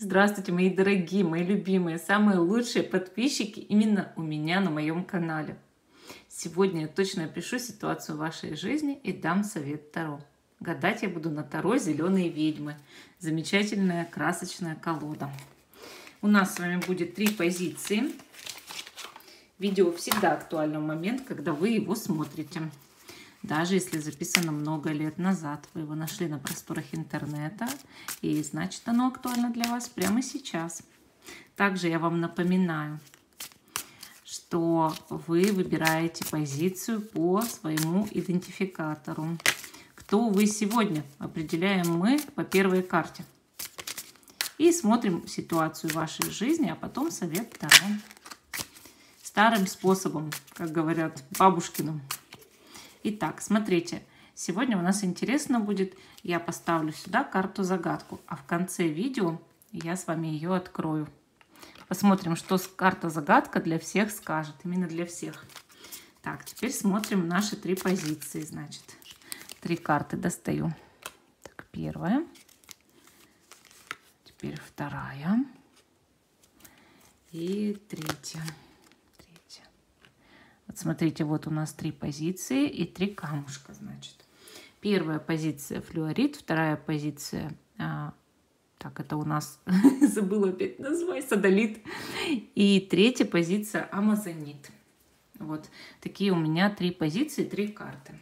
Здравствуйте, мои дорогие, мои любимые, самые лучшие подписчики именно у меня на моем канале. Сегодня я точно опишу ситуацию в вашей жизни и дам совет Таро. Гадать я буду на Таро «Зеленые ведьмы». Замечательная красочная колода. У нас с вами будет 3 позиции. Видео всегда актуально в момент, когда вы его смотрите. Даже если записано много лет назад, вы его нашли на просторах интернета, и значит оно актуально для вас прямо сейчас. Также я вам напоминаю, что вы выбираете позицию по своему идентификатору. Кто вы сегодня, определяем мы по первой карте. И смотрим ситуацию в вашей жизни, а потом совет Таро. Старым способом, как говорят бабушкиным. Итак, смотрите, сегодня у нас интересно будет, я поставлю сюда карту-загадку, а в конце видео я с вами ее открою. Посмотрим, что карта-загадка для всех скажет, именно для всех. Так, теперь смотрим наши 3 позиции, значит. 3 карты достаю. Так, первая, теперь вторая и третья. Вот смотрите, вот у нас 3 позиции и 3 камушка, значит. Первая позиция флюорит, вторая позиция, так, это у нас, забыла опять назвать, содолит. И третья позиция амазонит. Вот такие у меня 3 позиции, 3 карты.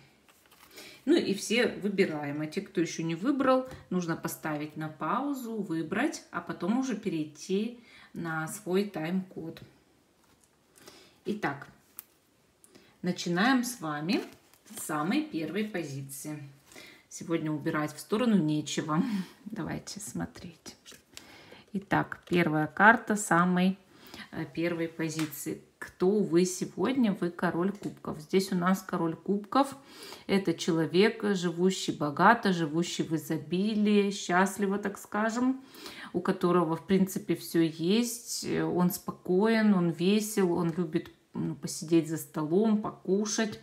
Ну и все выбираем. А те, кто еще не выбрал, нужно поставить на паузу, выбрать, а потом уже перейти на свой тайм-код. Итак. Начинаем с вами с самой первой позиции. Сегодня убирать в сторону нечего. Давайте смотреть. Итак, первая карта самой первой позиции. Кто вы сегодня? Вы король кубков. Здесь у нас король кубков. Это человек, живущий богато, живущий в изобилии, счастливо, так скажем, у которого, в принципе, все есть. Он спокоен, он весел, он любит посидеть за столом, покушать,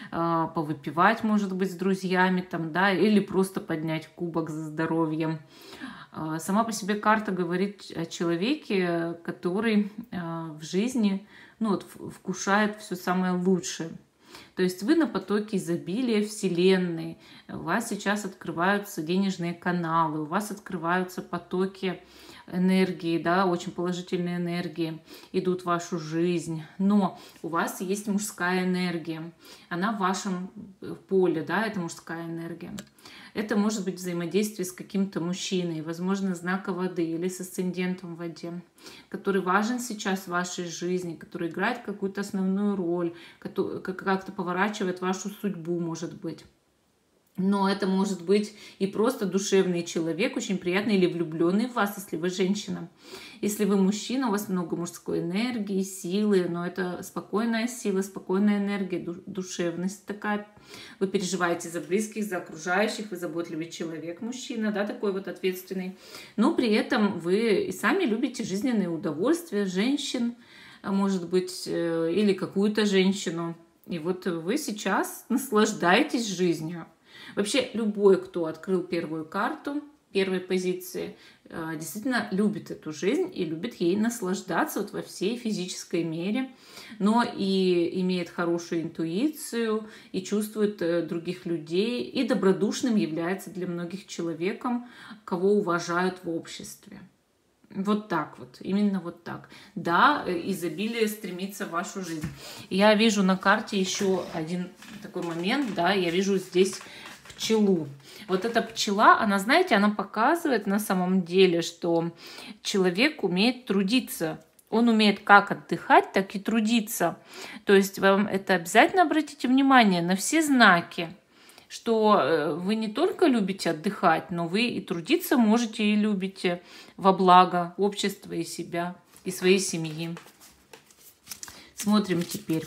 повыпивать, может быть, с друзьями, там, да, или просто поднять кубок за здоровьем. Сама по себе карта говорит о человеке, который в жизни, ну, вот, вкушает все самое лучшее. То есть вы на потоке изобилия Вселенной, у вас сейчас открываются денежные каналы, у вас открываются потоки энергии, да, очень положительные энергии идут в вашу жизнь, но у вас есть мужская энергия, она в вашем поле, да, это мужская энергия. Это может быть взаимодействие с каким-то мужчиной, возможно, знака воды или с асцендентом в воде, который важен сейчас в вашей жизни, который играет какую-то основную роль, как-то поворачивает вашу судьбу, может быть. Но это может быть и просто душевный человек, очень приятный, или влюбленный в вас, если вы женщина. Если вы мужчина, у вас много мужской энергии, силы, но это спокойная сила, спокойная энергия, душевность такая. Вы переживаете за близких, за окружающих, вы заботливый человек, мужчина, да, такой вот ответственный. Но при этом вы и сами любите жизненные удовольствия, женщин, может быть, или какую-то женщину. И вот вы сейчас наслаждаетесь жизнью. Вообще, любой, кто открыл первую карту первой позиции, действительно любит эту жизнь и любит ей наслаждаться вот во всей физической мере, но и имеет хорошую интуицию, и чувствует других людей, и добродушным является для многих человеком, кого уважают в обществе. Вот так вот, именно вот так. Да, изобилие стремится в вашу жизнь. Я вижу на карте еще один такой момент, да, я вижу здесь пчелу. Вот эта пчела, она, знаете, она показывает на самом деле, что человек умеет трудиться. Он умеет как отдыхать, так и трудиться. То есть вам это обязательно обратите внимание на все знаки, что вы не только любите отдыхать, но вы и трудиться можете и любите во благо общества и себя, и своей семьи. Смотрим теперь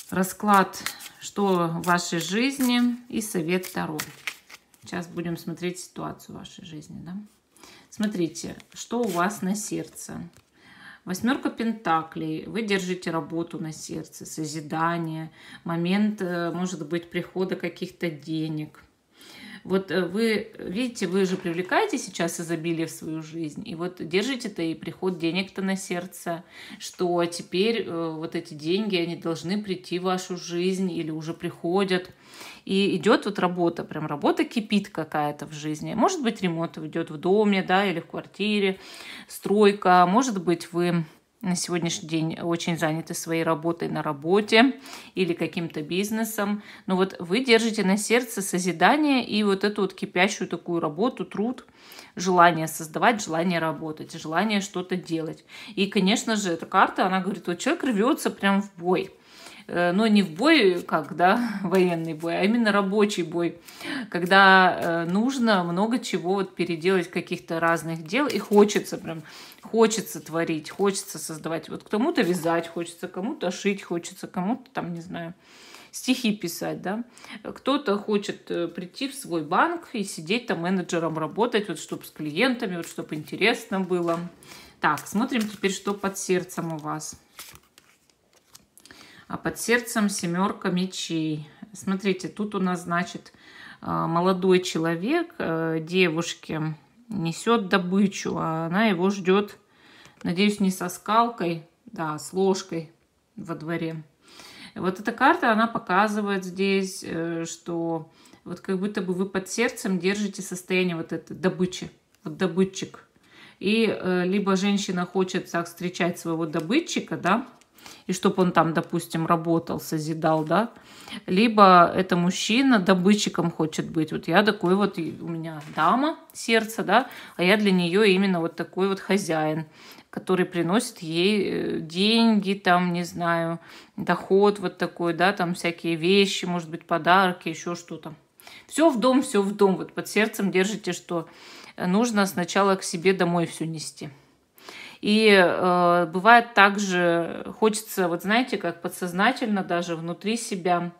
расклад, что в вашей жизни, и совет Таро. Сейчас будем смотреть ситуацию в вашей жизни. Да? Смотрите, что у вас на сердце. 8 пентаклей. Вы держите работу на сердце, созидание, момент, может быть, прихода каких-то денег. Вот вы, видите, вы же привлекаете сейчас изобилие в свою жизнь, и вот держите-то и приход денег-то на сердце, что теперь вот эти деньги, они должны прийти в вашу жизнь или уже приходят. И идет вот работа, прям работа кипит какая-то в жизни. Может быть, ремонт идет в доме, да, или в квартире, стройка. Может быть, вы на сегодняшний день очень заняты своей работой на работе или каким-то бизнесом. Но вот вы держите на сердце созидание и вот эту вот кипящую такую работу, труд, желание создавать, желание работать, желание что-то делать. И, конечно же, эта карта, она говорит, вот человек рвется прям в бой. Но не в бой, как, да, военный бой, а именно рабочий бой, когда нужно много чего вот переделать, каких-то разных дел, и хочется прям, хочется творить, хочется создавать. Вот кому-то вязать хочется, кому-то шить хочется, кому-то там, не знаю, стихи писать, да. Кто-то хочет прийти в свой банк и сидеть там менеджером работать, вот чтобы с клиентами, вот чтобы интересно было. Так, смотрим теперь, что под сердцем у вас. А под сердцем 7 мечей. Смотрите, тут у нас, значит, молодой человек девушке несет добычу, а она его ждет, надеюсь, не со скалкой, да, с ложкой во дворе. Вот эта карта, она показывает здесь, что вот как будто бы вы под сердцем держите состояние вот этой добычи, вот добытчик. И либо женщина хочет так встречать своего добытчика, да, и чтобы он там, допустим, работал, созидал, да, либо это мужчина добытчиком хочет быть. Вот я такой вот, у меня дама сердца, да, а я для нее именно вот такой вот хозяин, который приносит ей деньги, там, не знаю, доход вот такой, да, там всякие вещи, может быть, подарки, еще что-то. Все в дом, все в дом. Вот под сердцем держите, что нужно сначала к себе домой все нести. И бывает также, хочется, вот знаете, как подсознательно даже внутри себя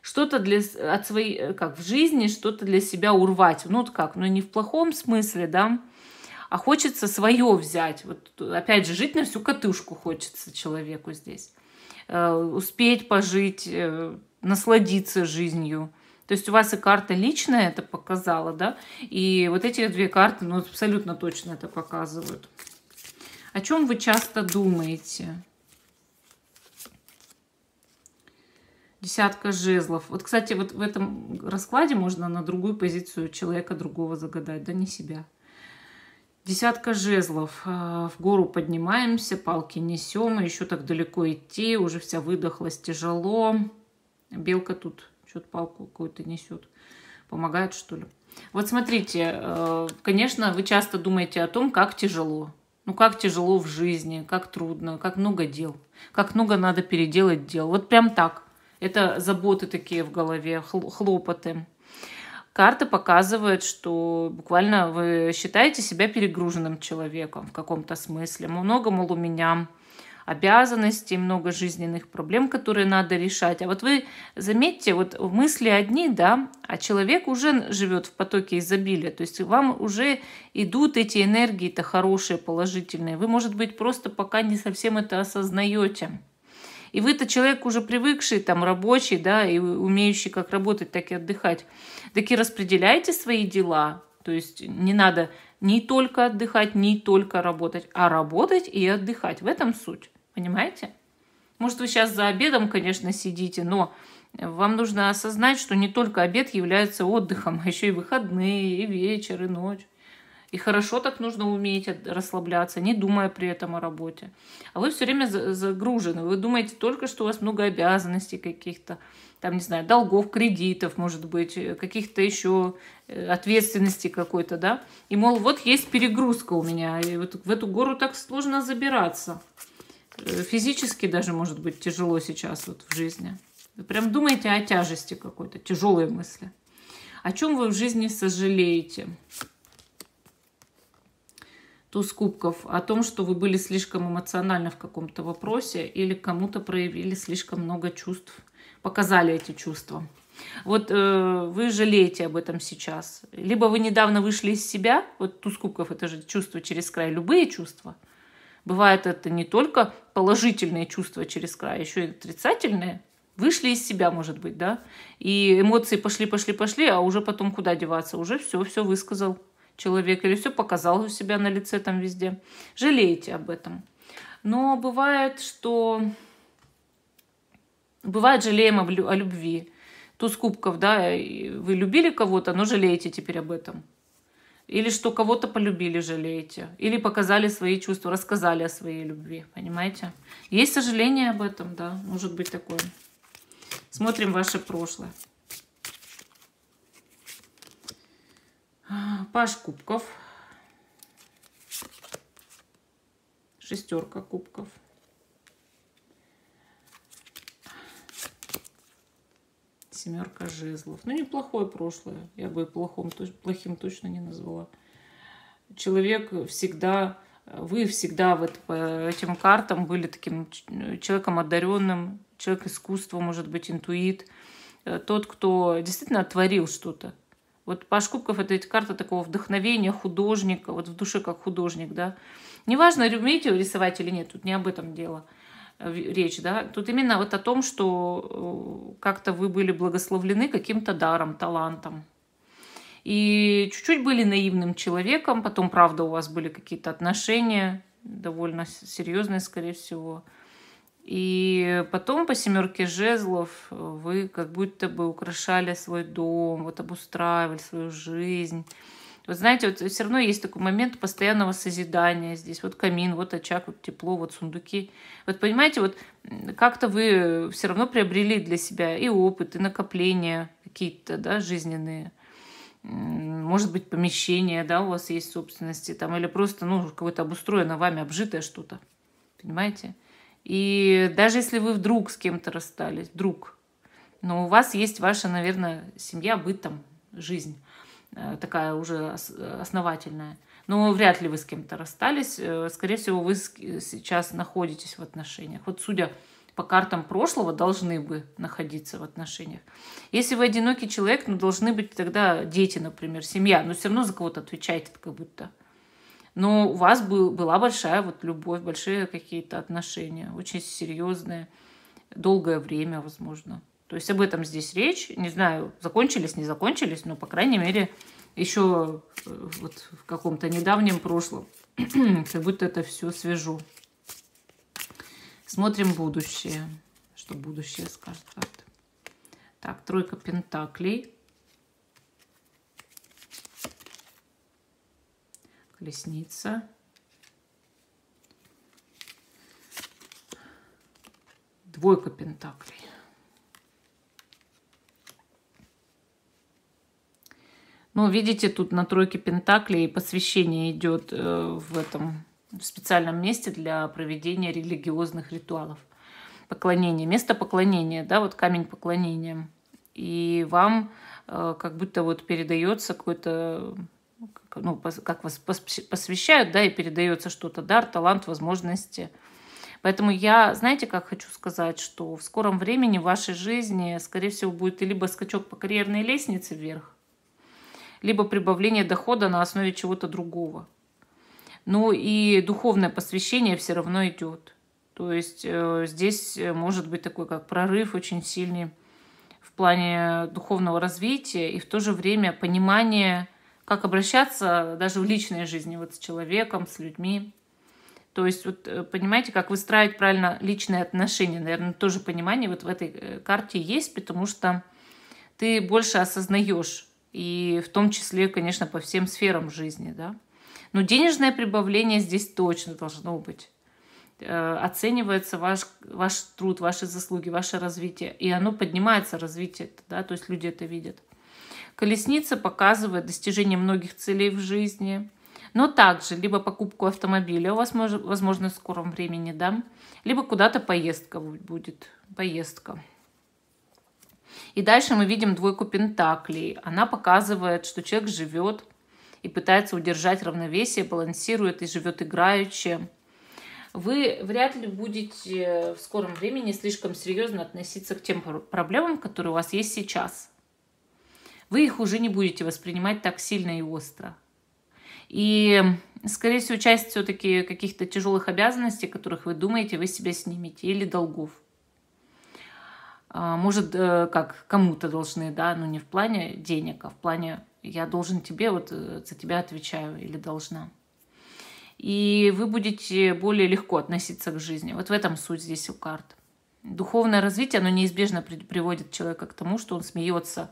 что-то от своей, как в жизни, что-то для себя урвать. Ну вот как, ну не в плохом смысле, да, а хочется свое взять. Вот опять же, жить на всю катушку хочется человеку здесь. Успеть пожить, насладиться жизнью. То есть у вас и карта личная это показала, да, и вот эти две карты, ну, абсолютно точно это показывают. О чем вы часто думаете? 10 жезлов. Вот, кстати, вот в этом раскладе можно на другую позицию человека другого загадать, да, не себя. 10 жезлов. В гору поднимаемся, палки несем, еще так далеко идти, уже вся выдохлась, тяжело. Белка тут что-то палку какую-то несет. Помогает, что ли? Вот смотрите, конечно, вы часто думаете о том, как тяжело. Ну, как тяжело в жизни, как трудно, как много дел, как много надо переделать дел. Вот прям так. Это заботы такие в голове, хлопоты. Карта показывает, что буквально вы считаете себя перегруженным человеком в каком-то смысле. Много, мол, у меня обязанностей, много жизненных проблем, которые надо решать. А вот вы заметьте, вот мысли одни, да, а человек уже живет в потоке изобилия. То есть вам уже идут эти энергии-то хорошие, положительные. Вы, может быть, просто пока не совсем это осознаете. И вы-то человек уже привыкший, там, рабочий, да, и умеющий как работать, так и отдыхать. Так и распределяйте свои дела. То есть не надо не только отдыхать, не только работать, а работать и отдыхать. В этом суть. Понимаете? Может, вы сейчас за обедом, конечно, сидите, но вам нужно осознать, что не только обед является отдыхом, а еще и выходные, и вечер, и ночь. И хорошо так нужно уметь расслабляться, не думая при этом о работе. А вы все время загружены. Вы думаете только, что у вас много обязанностей каких-то, там, не знаю, долгов, кредитов, может быть, каких-то еще ответственности какой-то, да. И, мол, вот есть перегрузка у меня, и вот в эту гору так сложно забираться. Физически даже, может быть, тяжело сейчас вот в жизни. Вы прям думаете о тяжести какой-то, тяжелые мысли. О чем вы в жизни сожалеете? Туз кубков. О том, что вы были слишком эмоциональны в каком-то вопросе или кому-то проявили слишком много чувств. Показали эти чувства. Вот вы жалеете об этом сейчас. Либо вы недавно вышли из себя. Вот туз кубков — это же чувство через край. Любые чувства. Бывает это не только положительные чувства через край, еще и отрицательные. Вышли из себя, может быть, да? И эмоции пошли, а уже потом куда деваться? Уже все высказал человек или все показал у себя на лице там везде. Жалеете об этом. Но бывает, что... Бывает, жалеем о любви. Туз кубков, да, вы любили кого-то, но жалеете теперь об этом. Или что кого-то полюбили, жалеете. Или показали свои чувства, рассказали о своей любви, понимаете? Есть сожаление об этом, да, может быть такое. Смотрим ваше прошлое. Паж кубков. Шестерка кубков. Семерка жезлов. Ну, неплохое прошлое. Я бы плохим точно не назвала. Человек всегда... Вы всегда по этим картам были таким человеком одаренным, человек искусства, может быть, интуит. Тот, кто действительно творил что-то. Вот паж кубков — это эти карты такого вдохновения, художника, вот в душе как художник, да. Неважно, умеете вы рисовать или нет, тут не об этом дело. Речь, да, тут именно вот о том, что как-то вы были благословлены каким-то даром, талантом. И чуть-чуть были наивным человеком, потом, правда, у вас были какие-то отношения, довольно серьезные, скорее всего. И потом по семерке жезлов вы как будто бы украшали свой дом, вот обустраивали свою жизнь. Вот знаете, вот все равно есть такой момент постоянного созидания здесь. Вот камин, вот очаг, вот тепло, вот сундуки. Вот понимаете, вот как-то вы все равно приобрели для себя и опыт, и накопления какие-то, да, жизненные. Может быть, помещение, да, у вас есть собственности, там, или просто, ну, какое-то обустроено вами, обжитое что-то. Понимаете? И даже если вы вдруг с кем-то расстались, вдруг, но у вас есть ваша, наверное, семья, быт, там, жизнь. Такая уже основательная. Но вряд ли вы с кем-то расстались. Скорее всего, вы сейчас находитесь в отношениях. Вот судя по картам прошлого, должны бы находиться в отношениях. Если вы одинокий человек, ну, должны быть тогда дети, например, семья. Но все равно за кого-то отвечаете, как будто. Но у вас была большая вот любовь, большие какие-то отношения, очень серьезные, долгое время, возможно. То есть об этом здесь речь. Не знаю, закончились, не закончились, но, по крайней мере, еще вот в каком-то недавнем прошлом. Как будто это все свежо. Смотрим будущее. Что будущее скажет карта. Так, тройка пентаклей. Колесница. Двойка пентаклей. Ну, видите, тут на тройке пентаклей посвящение идет в специальном месте для проведения религиозных ритуалов. Поклонение, место поклонения, да, вот камень поклонения. И вам как будто вот передается какой-то, ну, как вас посвящают, да, и передается что-то, дар, талант, возможности. Поэтому я, знаете, как хочу сказать, что в скором времени в вашей жизни, скорее всего, будет либо скачок по карьерной лестнице вверх, либо прибавление дохода на основе чего-то другого. Ну и духовное посвящение все равно идет. То есть здесь может быть такой как прорыв очень сильный в плане духовного развития и в то же время понимание, как обращаться даже в личной жизни вот с человеком, с людьми. То есть вот понимаете, как выстраивать правильно личные отношения. Наверное, тоже понимание вот в этой карте есть, потому что ты больше осознаешь. И в том числе, конечно, по всем сферам жизни, да. Но денежное прибавление здесь точно должно быть. Оценивается ваш труд, ваши заслуги, ваше развитие. И оно поднимается, развитие, да, то есть люди это видят. Колесница показывает достижение многих целей в жизни. Но также либо покупку автомобиля у вас, возможно, в скором времени, да, либо куда-то поездка будет. Поездка. И дальше мы видим двойку пентаклей. Она показывает, что человек живет и пытается удержать равновесие, балансирует и живет играюще. Вы вряд ли будете в скором времени слишком серьезно относиться к тем проблемам, которые у вас есть сейчас. Вы их уже не будете воспринимать так сильно и остро. И, скорее всего, часть все-таки каких-то тяжелых обязанностей, которых вы думаете, вы себе снимете, или долгов. Может, как кому-то должны, да, но не в плане денег, а в плане я должен тебе, вот за тебя отвечаю или должна. И вы будете более легко относиться к жизни. Вот в этом суть здесь у карт. Духовное развитие, оно неизбежно приводит человека к тому, что он смеется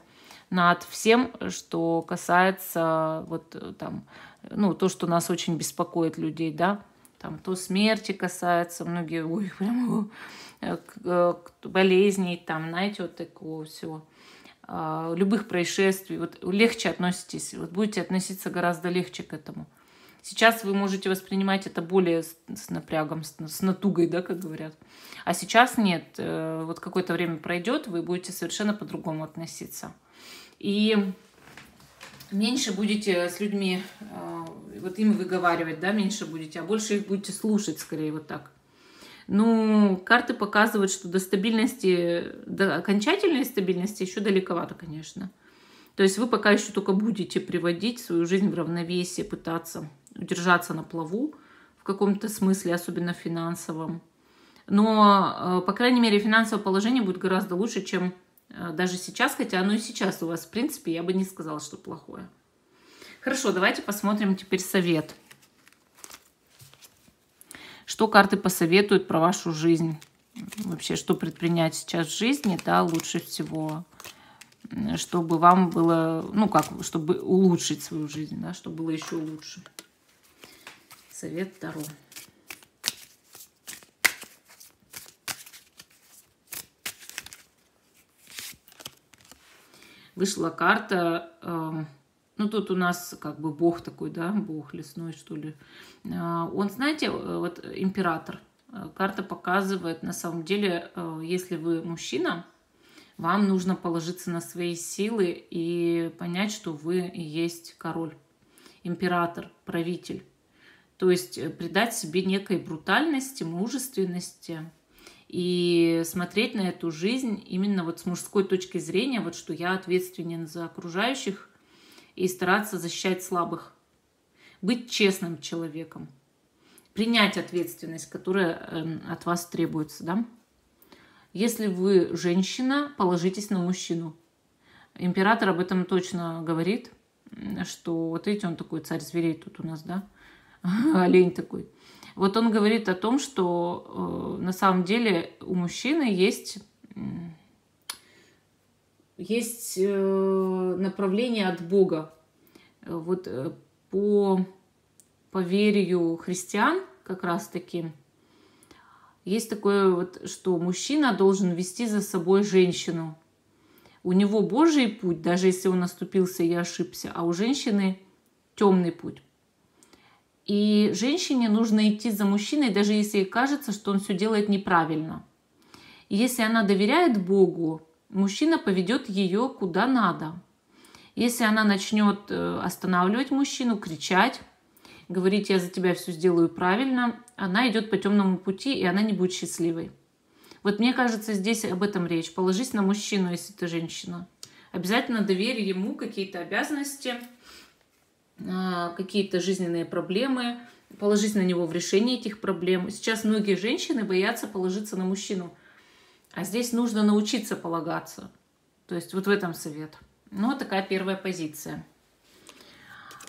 над всем, что касается вот там, ну, то, что нас очень беспокоит людей, да, там то смерти касается, многие, ой, прям болезней, там, знаете, вот такого всего, любых происшествий, вот легче относитесь, вот будете относиться гораздо легче к этому. Сейчас вы можете воспринимать это более с напрягом, с натугой, да, как говорят. А сейчас нет. Вот какое-то время пройдет, вы будете совершенно по-другому относиться. И меньше будете с людьми, вот им выговаривать, да, меньше будете, а больше их будете слушать, скорее, вот так. Ну, карты показывают, что до стабильности, до окончательной стабильности еще далековато, конечно. То есть вы пока еще только будете приводить свою жизнь в равновесие, пытаться удержаться на плаву в каком-то смысле, особенно финансовом. Но, по крайней мере, финансовое положение будет гораздо лучше, чем даже сейчас, хотя оно и сейчас у вас, в принципе, я бы не сказала, что плохое. Хорошо, давайте посмотрим теперь совет. Что карты посоветуют про вашу жизнь? Вообще, что предпринять сейчас в жизни, да, лучше всего, чтобы вам было, ну как, чтобы улучшить свою жизнь, да, чтобы было еще лучше. Совет Таро. Вышла карта, ну тут у нас как бы бог такой, да, бог лесной, что ли. Он, знаете, вот император. Карта показывает, на самом деле, если вы мужчина, вам нужно положиться на свои силы и понять, что вы и есть король, император, правитель. То есть придать себе некой брутальности, мужественности и смотреть на эту жизнь именно вот с мужской точки зрения, вот что я ответственен за окружающих, и стараться защищать слабых. Быть честным человеком. Принять ответственность, которая от вас требуется, да? Если вы женщина, положитесь на мужчину. Император об этом точно говорит, что, вот видите, он такой царь зверей тут у нас, да? Олень такой. Вот он говорит о том, что на самом деле у мужчины есть направление от Бога. Вот по поверью христиан как раз-таки есть такое вот, что мужчина должен вести за собой женщину. У него Божий путь, даже если он оступился и ошибся, а у женщины темный путь. И женщине нужно идти за мужчиной, даже если ей кажется, что он все делает неправильно. И если она доверяет Богу, мужчина поведет ее куда надо. Если она начнет останавливать мужчину, кричать, говорить: я за тебя все сделаю правильно, она идет по темному пути, и она не будет счастливой. Вот мне кажется, здесь об этом речь. Положись на мужчину, если ты женщина. Обязательно доверь ему какие-то обязанности, какие-то жизненные проблемы, положись на него в решении этих проблем. Сейчас многие женщины боятся положиться на мужчину, а здесь нужно научиться полагаться. То есть вот в этом совет. Ну, вот такая первая позиция.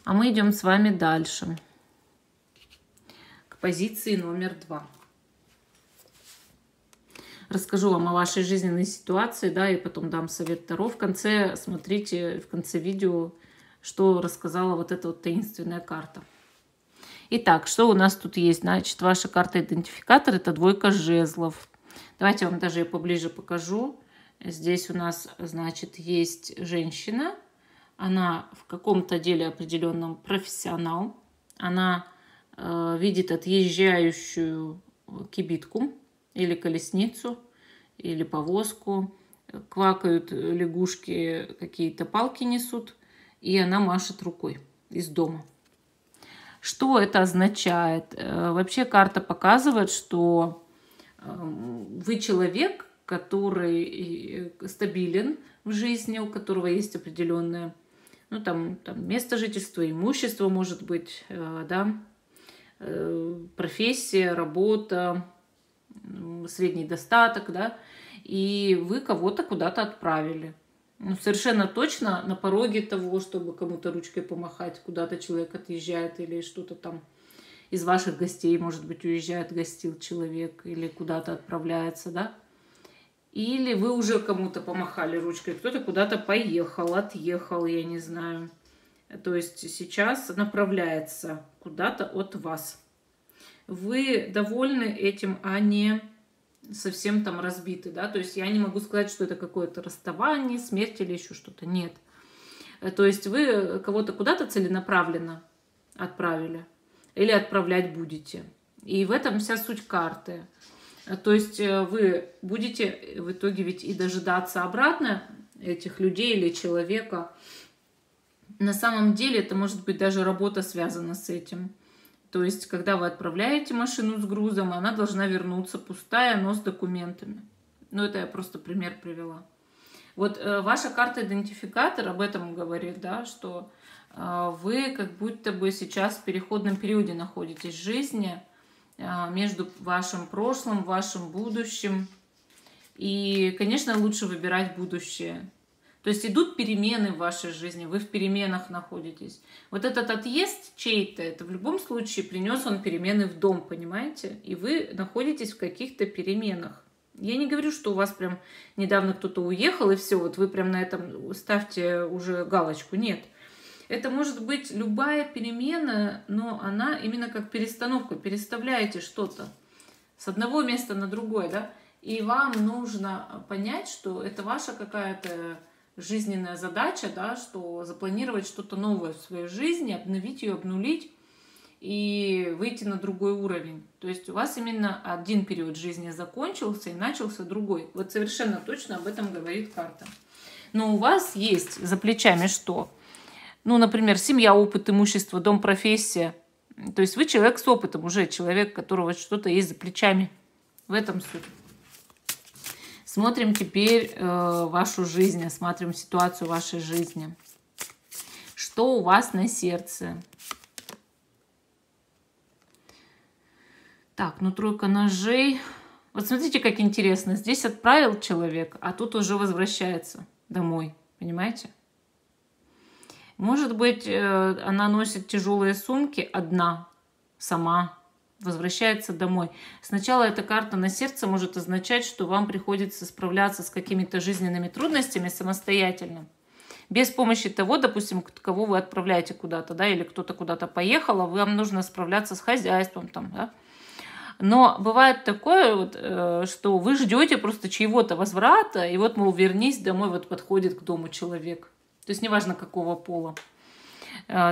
А мы идем с вами дальше. К позиции номер 2. Расскажу вам о вашей жизненной ситуации, да, и потом дам совет Таро. В конце, смотрите, в конце видео, что рассказала вот эта вот таинственная карта. Итак, что у нас тут есть? Значит, ваша карта-идентификатор – это двойка жезлов. Давайте я вам даже ее поближе покажу. Здесь у нас, значит, есть женщина. Она в каком-то деле определенном профессионал. Она видит отъезжающую кибитку или колесницу, или повозку. Квакают лягушки, какие-то палки несут. И она машет рукой из дома. Что это означает? Вообще карта показывает, что вы человек, который стабилен в жизни, у которого есть определенное, ну, там место жительства, имущество, может быть, да, профессия, работа, средний достаток, да. и вы кого-то куда-то отправили. Ну, совершенно точно на пороге того, чтобы кому-то ручкой помахать, куда-то человек отъезжает или что-то там из ваших гостей, может быть, уезжает, гостил человек или куда-то отправляется, да? Или вы уже кому-то помахали ручкой, кто-то куда-то поехал, отъехал, я не знаю. То есть сейчас направляется куда-то от вас. Вы довольны этим, а не совсем там разбиты, да? То есть я не могу сказать, что это какое-то расставание, смерть или еще что-то. Нет. То есть вы кого-то куда-то целенаправленно отправили или отправлять будете. И в этом вся суть карты. То есть вы будете в итоге ведь и дожидаться обратно этих людей или человека. На самом деле это может быть даже работа связана с этим. То есть когда вы отправляете машину с грузом, она должна вернуться пустая, но с документами. Ну это я просто пример привела. Вот ваша карта-идентификатор об этом говорит, да, что вы как будто бы сейчас в переходном периоде находитесь в жизни, между вашим прошлым, вашим будущим. И, конечно, лучше выбирать будущее. То есть идут перемены в вашей жизни, вы в переменах находитесь. Вот этот отъезд чей-то, это в любом случае принес он перемены в дом, понимаете? И вы находитесь в каких-то переменах. Я не говорю, что у вас прям недавно кто-то уехал, и все, вот вы прям на этом ставьте уже галочку. Нет. Это может быть любая перемена, но она именно как перестановка. Переставляете что-то с одного места на другое, да? И вам нужно понять, что это ваша какая-то жизненная задача, да, что запланировать что-то новое в своей жизни, обновить ее, обнулить и выйти на другой уровень. То есть у вас именно один период жизни закончился и начался другой. Вот совершенно точно об этом говорит карта. Но у вас есть за плечами что? Ну, например, семья, опыт, имущество, дом, профессия. То есть вы человек с опытом уже, человек, у которого что-то есть за плечами. В этом суть. Смотрим теперь вашу жизнь, осматриваем ситуацию вашей жизни. Что у вас на сердце? Так, ну тройка ножей. Вот смотрите, как интересно. Здесь отправил человек, а тут уже возвращается домой. Понимаете? Может быть, она носит тяжелые сумки одна, сама, возвращается домой. Сначала эта карта на сердце может означать, что вам приходится справляться с какими-то жизненными трудностями самостоятельно. Без помощи того, допустим, кого вы отправляете куда-то, да, или кто-то куда-то поехал, а вам нужно справляться с хозяйством там, да. Но бывает такое, вот, что вы ждете просто чьего-то возврата, и вот, мол, вернись домой, вот подходит к дому человек. То есть неважно какого пола.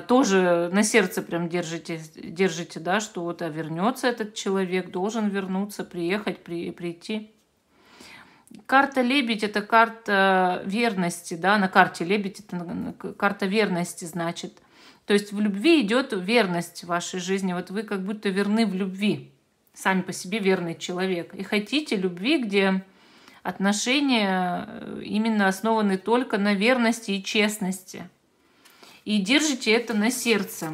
Тоже на сердце прям держите, да, что вот вернется этот человек, должен вернуться, приехать, прийти. Карта лебедь — это карта верности, да, на карте лебедь — это карта верности, значит. То есть в любви идет верность в вашей жизни. Вот вы как будто верны в любви, сами по себе верный человек. И хотите любви, где отношения именно основаны только на верности и честности. И держите это на сердце.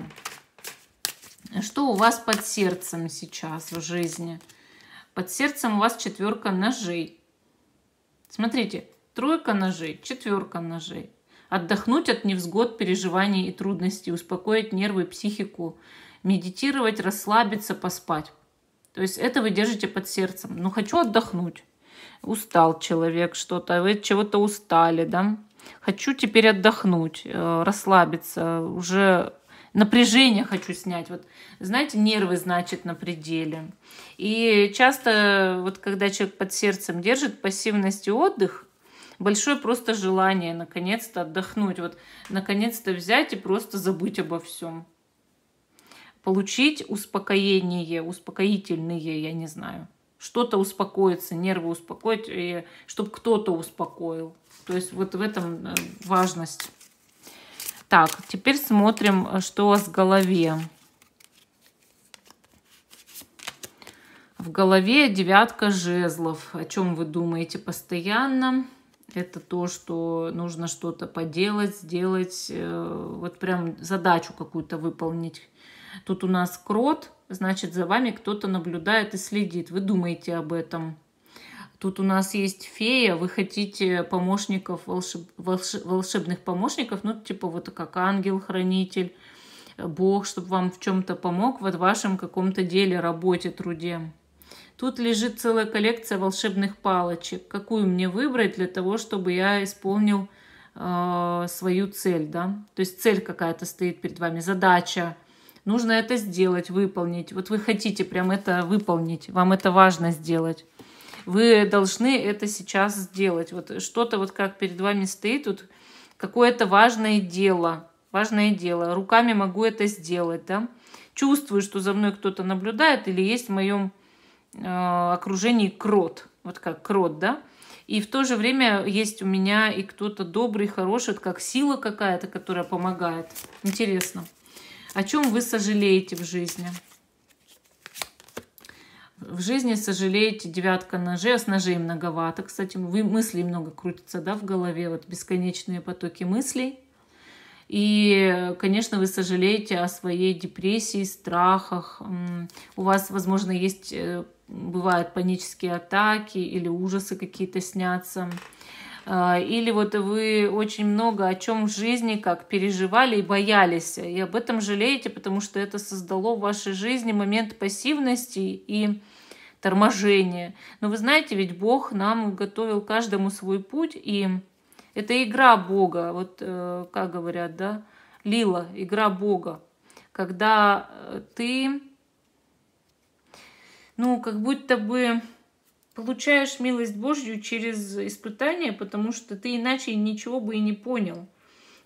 Что у вас под сердцем сейчас в жизни? Под сердцем у вас 4 ножей. Смотрите, 3 ножей, 4 ножей. Отдохнуть от невзгод, переживаний и трудностей, успокоить нервы, психику, медитировать, расслабиться, поспать. То есть это вы держите под сердцем. Ну, хочу отдохнуть. Устал человек что-то, вы чего-то устали, да? Хочу теперь отдохнуть, расслабиться, уже напряжение хочу снять. Вот, знаете, нервы, значит, на пределе. И часто, вот когда человек под сердцем держит пассивность и отдых, большое просто желание наконец-то отдохнуть, вот наконец-то взять и просто забыть обо всем. Получить успокоение, успокоительные, я не знаю. Что-то успокоиться, нервы успокоить, и чтобы кто-то успокоил. То есть вот в этом важность. Так, теперь смотрим, что у вас в голове. В голове 9 жезлов. О чем вы думаете постоянно? Это то, что нужно что-то поделать, сделать, вот прям задачу какую-то выполнить. Тут у нас крот, значит, за вами кто-то наблюдает и следит. Вы думаете об этом. Тут у нас есть фея, вы хотите помощников, волшебных помощников, ну, типа вот как ангел-хранитель, Бог, чтобы вам в чем-то помог, в вашем каком-то деле, работе, труде. Тут лежит целая коллекция волшебных палочек. Какую мне выбрать для того, чтобы я исполнил свою цель, да? То есть цель какая-то стоит перед вами, задача. Нужно это сделать, выполнить. Вот вы хотите прям это выполнить, вам это важно сделать. Вы должны это сейчас сделать. Вот что-то вот как перед вами стоит, вот какое-то важное дело. Важное дело. Руками могу это сделать, да? Чувствую, что за мной кто-то наблюдает или есть в моем окружении крот. Вот как крот, да? И в то же время есть у меня и кто-то добрый, хороший, как сила какая-то, которая помогает. Интересно. О чем вы сожалеете в жизни? В жизни сожалеете, девятка ножей, а с ножей многовато. Кстати, мыслей много крутится, да, в голове, вот бесконечные потоки мыслей. И, конечно, вы сожалеете о своей депрессии, страхах. У вас, возможно, есть, бывают панические атаки или ужасы какие-то снятся. Или вот вы очень много о чем в жизни как переживали и боялись. И об этом жалеете, потому что это создало в вашей жизни момент пассивности и торможения. Но вы знаете, ведь Бог нам готовил каждому свой путь, и это игра Бога, вот как говорят, да, лила, игра Бога, когда ты, ну, как будто бы получаешь милость Божью через испытания, потому что ты иначе ничего бы и не понял.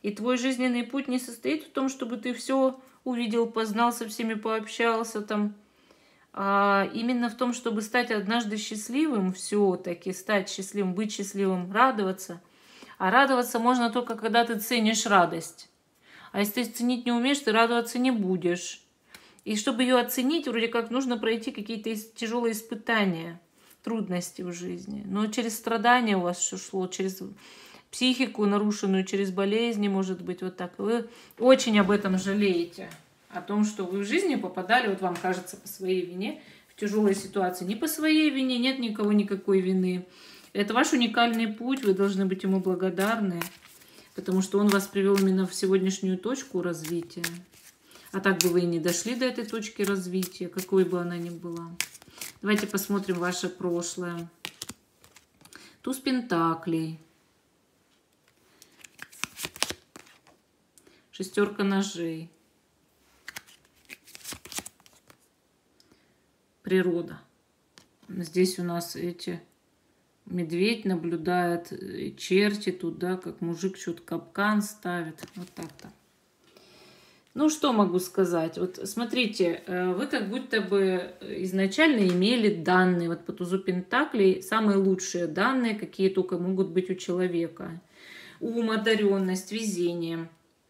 И твой жизненный путь не состоит в том, чтобы ты все увидел, познал, со всеми пообщался там, а именно в том, чтобы стать однажды счастливым, все-таки стать счастливым, быть счастливым, радоваться. А радоваться можно только, когда ты ценишь радость. А если ты ценить не умеешь, ты радоваться не будешь. И чтобы ее оценить, вроде как нужно пройти какие-то тяжелые испытания, трудности в жизни. Но через страдания у вас все шло, через психику нарушенную, через болезни, может быть, вот так. Вы очень об этом жалеете. О том, что вы в жизни попадали, вот вам кажется, по своей вине, в тяжелые ситуации. Не по своей вине, нет никого никакой вины. Это ваш уникальный путь, вы должны быть ему благодарны, потому что он вас привел именно в сегодняшнюю точку развития. А так бы вы и не дошли до этой точки развития, какой бы она ни была. Давайте посмотрим ваше прошлое. Туз пентаклей. Шестерка ножей. Природа. Здесь у нас эти медведь наблюдает, черти тут, да, как мужик что-то капкан ставит. Вот так-то. Ну, что могу сказать? Вот смотрите, вы как будто бы изначально имели данные, вот по тузу пентаклей, самые лучшие данные, какие только могут быть у человека. Ум, одаренность, везение.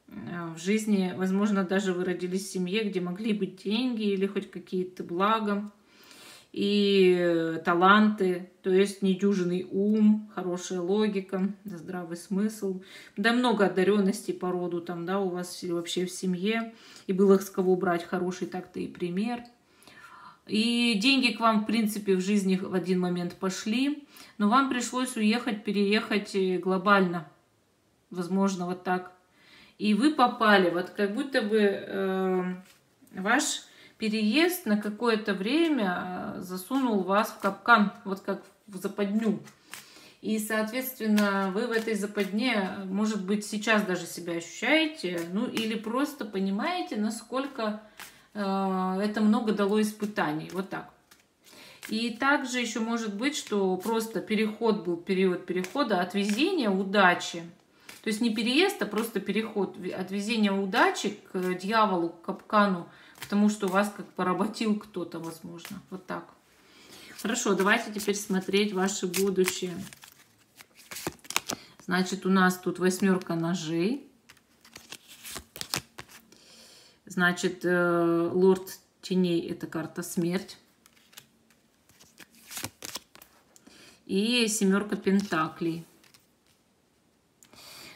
В жизни, возможно, даже вы родились в семье, где могли быть деньги или хоть какие-то блага. И таланты, то есть недюжинный ум, хорошая логика, здравый смысл. Да, много одаренностей по роду там, да, у вас вообще в семье. И было с кого брать хороший так-то и пример. И деньги к вам, в принципе, в жизни в один момент пошли. Но вам пришлось уехать, переехать глобально. Возможно, вот так. И вы попали, вот как будто бы ваш переезд на какое-то время засунул вас в капкан, вот как в западню. И, соответственно, вы в этой западне, может быть, сейчас даже себя ощущаете, ну или просто понимаете, насколько это много дало испытаний. Вот так. И также еще может быть, что просто переход был, период перехода от везения, удачи. То есть не переезд, а просто переход от везения удачи к дьяволу, к капкану, потому что вас как поработил кто-то, возможно. Вот так. Хорошо, давайте теперь смотреть ваше будущее. Значит, у нас тут восьмерка ножей. Значит, лорд теней – это карта смерть. И семерка пентаклей.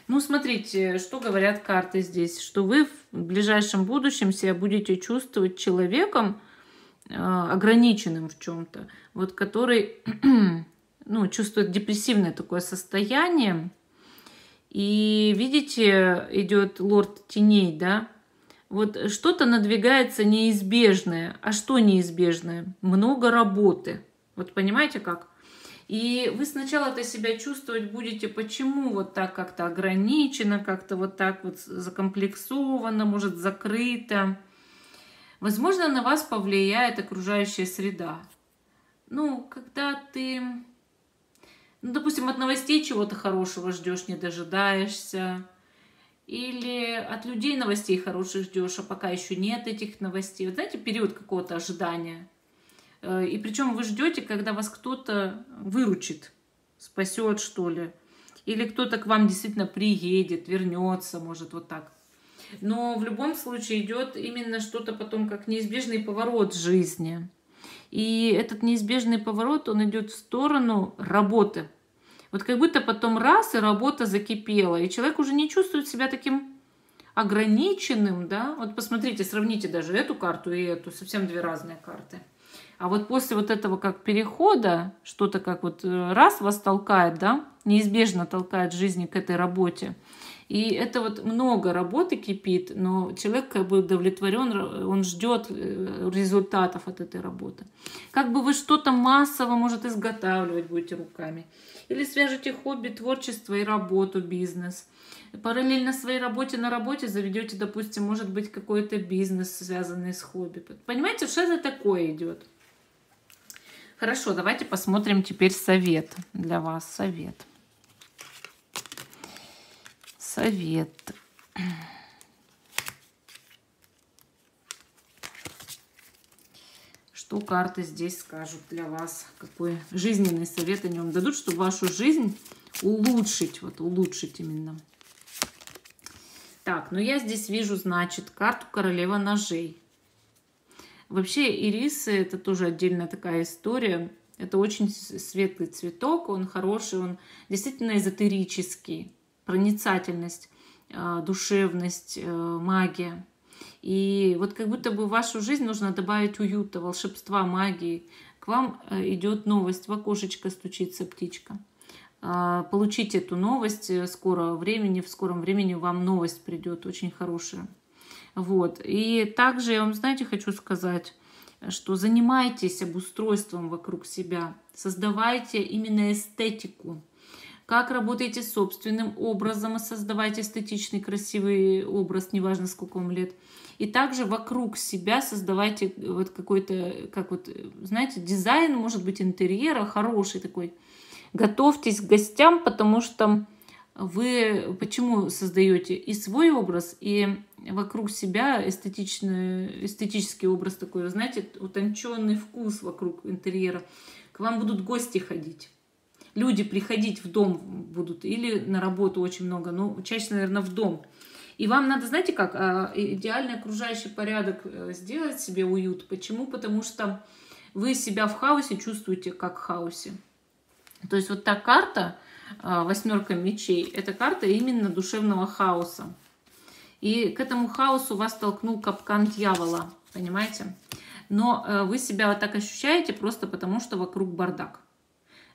Ну, смотрите, что говорят карты здесь. Что вы в ближайшем будущем себя будете чувствовать человеком ограниченным в чем-то. Вот который ну, чувствует депрессивное такое состояние. И видите, идет лорд теней, да? Вот что-то надвигается неизбежное. А что неизбежное? Много работы. Вот понимаете как? И вы сначала-то себя чувствовать будете, почему вот так как-то ограничено, как-то вот так вот закомплексовано, может, закрыто. Возможно, на вас повлияет окружающая среда. Ну, когда ты, ну, допустим, от новостей чего-то хорошего ждешь, не дожидаешься, или от людей новостей хороших ждешь, а пока еще нет этих новостей. Вот знаете, период какого-то ожидания. И причем вы ждете, когда вас кто-то выручит, спасет, что ли. Или кто-то к вам действительно приедет, вернется, может, вот так. Но в любом случае идет именно что-то потом как неизбежный поворот жизни. И этот неизбежный поворот, он идет в сторону работы. Вот как будто потом раз, и работа закипела, и человек уже не чувствует себя таким ограниченным, да. Вот посмотрите, сравните даже эту карту и эту, совсем две разные карты. А вот после вот этого как перехода, что-то как вот раз вас толкает, да, неизбежно толкает жизни к этой работе. И это вот много работы кипит, но человек как бы удовлетворен, он ждет результатов от этой работы. Как бы вы что-то массово, может, изготавливать будете руками. Или свяжете хобби, творчество и работу, бизнес. Параллельно своей работе на работе заведете, допустим, может быть, какой-то бизнес, связанный с хобби. Понимаете, что это такое идет? Хорошо, давайте посмотрим теперь совет для вас. Совет. Совет. Что карты здесь скажут для вас? Какой жизненный совет они вам дадут, чтобы вашу жизнь улучшить? Вот улучшить именно. Так, ну я здесь вижу, значит, карту королева ножей. Вообще ирисы это тоже отдельная такая история. Это очень светлый цветок, он хороший, он действительно эзотерический. Проницательность, душевность, магия. И вот как будто бы в вашу жизнь нужно добавить уюта, волшебства, магии. К вам идет новость, в окошечко стучится птичка. Получите эту новость в скором времени вам новость придет очень хорошая. Вот. И также я вам, знаете, хочу сказать, что занимайтесь обустройством вокруг себя, создавайте именно эстетику. Как работаете с собственным образом, создавайте эстетичный, красивый образ, неважно сколько вам лет. И также вокруг себя создавайте вот какой-то, как вот, знаете, дизайн, может быть, интерьера хороший такой. Готовьтесь к гостям, потому что вы почему создаете и свой образ, и вокруг себя эстетический образ такой, знаете, утонченный вкус вокруг интерьера. К вам будут гости ходить. Люди приходить в дом будут или на работу очень много, но чаще, наверное, в дом. И вам надо, знаете как, идеальный окружающий порядок сделать себе уют. Почему? Потому что вы себя в хаосе чувствуете как в хаосе. То есть вот та карта, восьмерка мечей, это карта именно душевного хаоса. И к этому хаосу вас толкнул капкан дьявола, понимаете? Но вы себя вот так ощущаете просто потому, что вокруг бардак.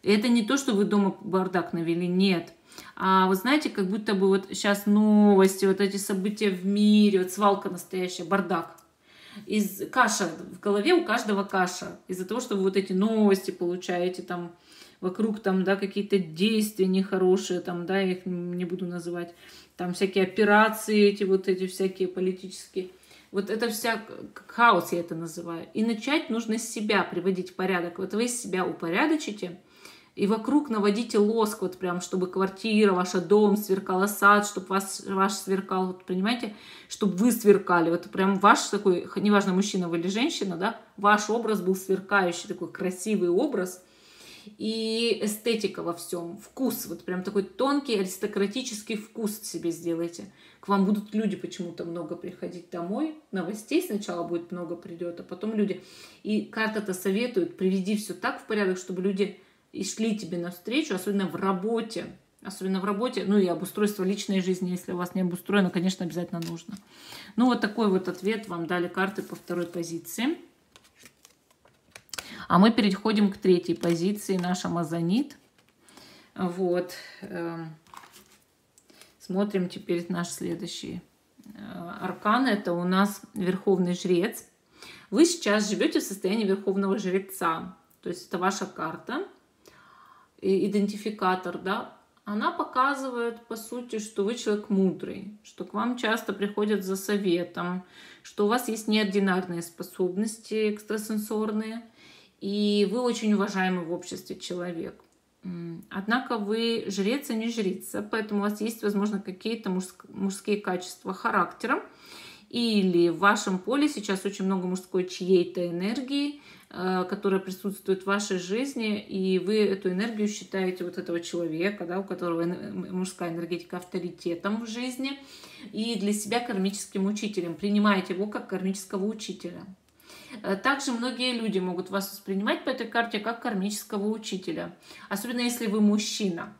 И это не то, что вы дома бардак навели, нет. А вы знаете, как будто бы вот сейчас новости, вот эти события в мире, вот свалка настоящая, бардак. Каша в голове, у каждого каша. Из-за того, что вы вот эти новости получаете там вокруг, там, да, какие-то действия нехорошие, там, да, я их не буду называть, там всякие операции, эти всякие политические. Вот это вся хаос, я это называю. И начать нужно с себя приводить в порядок. Вот вы себя упорядочите, и вокруг наводите лоск, вот прям, чтобы квартира ваша, дом сверкала, сад, чтобы ваш сверкал, вот, понимаете, чтобы вы сверкали. Вот прям ваш такой, неважно, мужчина вы или женщина, да, ваш образ был сверкающий, такой красивый образ. И эстетика во всем, вкус, вот прям такой тонкий аристократический вкус себе сделайте. К вам будут люди почему-то много приходить домой, новостей сначала будет много придет, а потом люди. И карта-то советует, приведи все так в порядок, чтобы люди и шли тебе навстречу, особенно в работе, ну и обустройство личной жизни, если у вас не обустроено, конечно, обязательно нужно. Ну вот такой вот ответ вам дали карты по второй позиции. А мы переходим к третьей позиции, наш амазонит. Вот. Смотрим теперь наш следующий аркан. Это у нас Верховный Жрец. Вы сейчас живете в состоянии Верховного Жреца. То есть это ваша карта, идентификатор, да. Она показывает, по сути, что вы человек мудрый, что к вам часто приходят за советом, что у вас есть неординарные способности экстрасенсорные, и вы очень уважаемый в обществе человек. Однако вы жрец, а не жрица, поэтому у вас есть, возможно, какие-то мужские качества характера, или в вашем поле сейчас очень много мужской чьей-то энергии, которая присутствует в вашей жизни, и вы эту энергию считаете вот этого человека, да, у которого мужская энергетика авторитетом в жизни, и для себя кармическим учителем, принимаете его как кармического учителя. Также многие люди могут вас воспринимать по этой карте как кармического учителя, особенно если вы мужчина.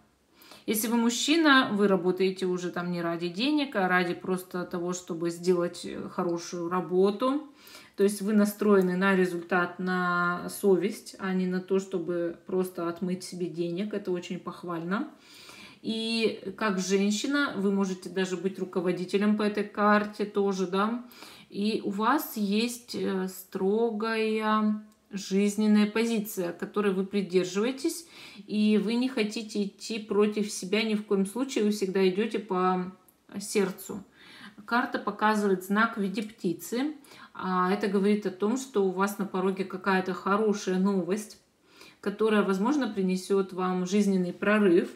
Если вы мужчина, вы работаете уже там не ради денег, а ради просто того, чтобы сделать хорошую работу. То есть вы настроены на результат, на совесть, а не на то, чтобы просто отмыть себе денег. Это очень похвально. И как женщина вы можете даже быть руководителем по этой карте тоже, да. И у вас есть строгая жизненная позиция, которой вы придерживаетесь, и вы не хотите идти против себя ни в коем случае, вы всегда идете по сердцу. Карта показывает знак в виде птицы, а это говорит о том, что у вас на пороге какая-то хорошая новость, которая, возможно, принесет вам жизненный прорыв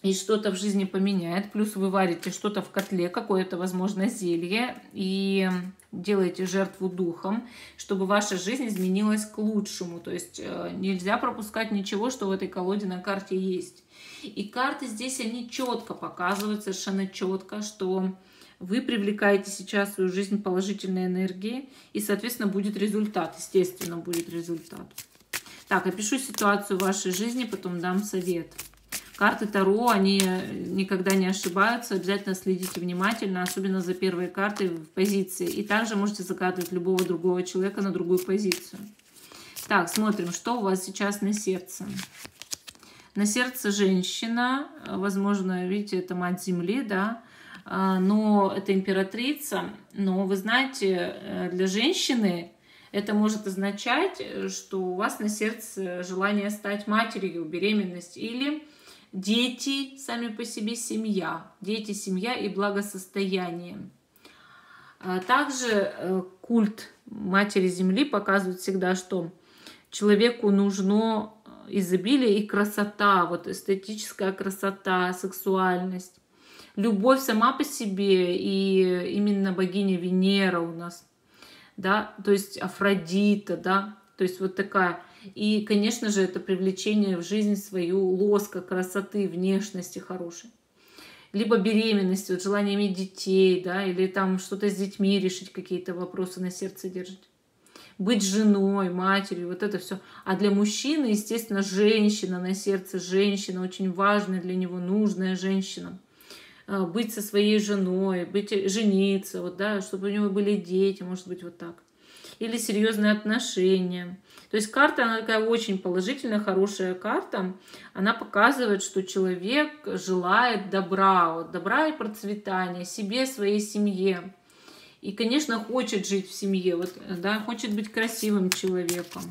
и что-то в жизни поменяет. Плюс вы варите что-то в котле, какое-то, возможно, зелье, и делаете жертву духом, чтобы ваша жизнь изменилась к лучшему. То есть нельзя пропускать ничего, что в этой колоде на карте есть. И карты здесь, они четко показывают, совершенно четко, что вы привлекаете сейчас в свою жизнь положительной энергии, и, соответственно, будет результат. Естественно, будет результат. Так, опишу ситуацию в вашей жизни, потом дам совет. Карты Таро, они никогда не ошибаются. Обязательно следите внимательно, особенно за первой картой в позиции. И также можете загадывать любого другого человека на другую позицию. Так, смотрим, что у вас сейчас на сердце. На сердце женщина, возможно, видите, это мать Земли, да, но это императрица. Но вы знаете, для женщины это может означать, что у вас на сердце желание стать матерью, беременность или дети сами по себе, семья. Дети, семья и благосостояние. Также культ Матери Земли показывает всегда, что человеку нужно изобилие и красота, вот эстетическая красота, сексуальность. Любовь сама по себе, и именно богиня Венера у нас, да, то есть Афродита, да, то есть вот такая. И, конечно же, это привлечение в жизнь свою лоска, красоты, внешности хорошей. Либо беременности, вот желание иметь детей, да, или там что-то с детьми решить, какие-то вопросы на сердце держать. Быть женой, матерью, вот это все. А для мужчины, естественно, женщина на сердце, женщина, очень важная для него, нужная женщина. Быть со своей женой, жениться, вот, да, чтобы у него были дети, может быть, вот так. Или серьезные отношения. То есть карта, она такая очень положительная, хорошая карта. Она показывает, что человек желает добра, вот, добра и процветания себе, своей семье. И, конечно, хочет жить в семье, вот, да, хочет быть красивым человеком.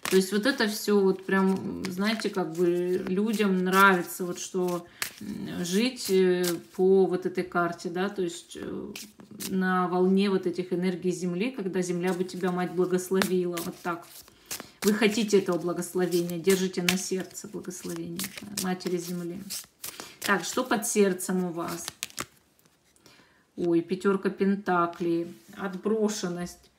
То есть вот это все вот прям, знаете, как бы людям нравится, вот что жить по вот этой карте, да, то есть на волне вот этих энергий Земли, когда Земля бы тебя, мать, благословила, вот так. Вы хотите этого благословения, держите на сердце благословение Матери Земли. Так, что под сердцем у вас? Ой, 5 пентаклей, отброшенность.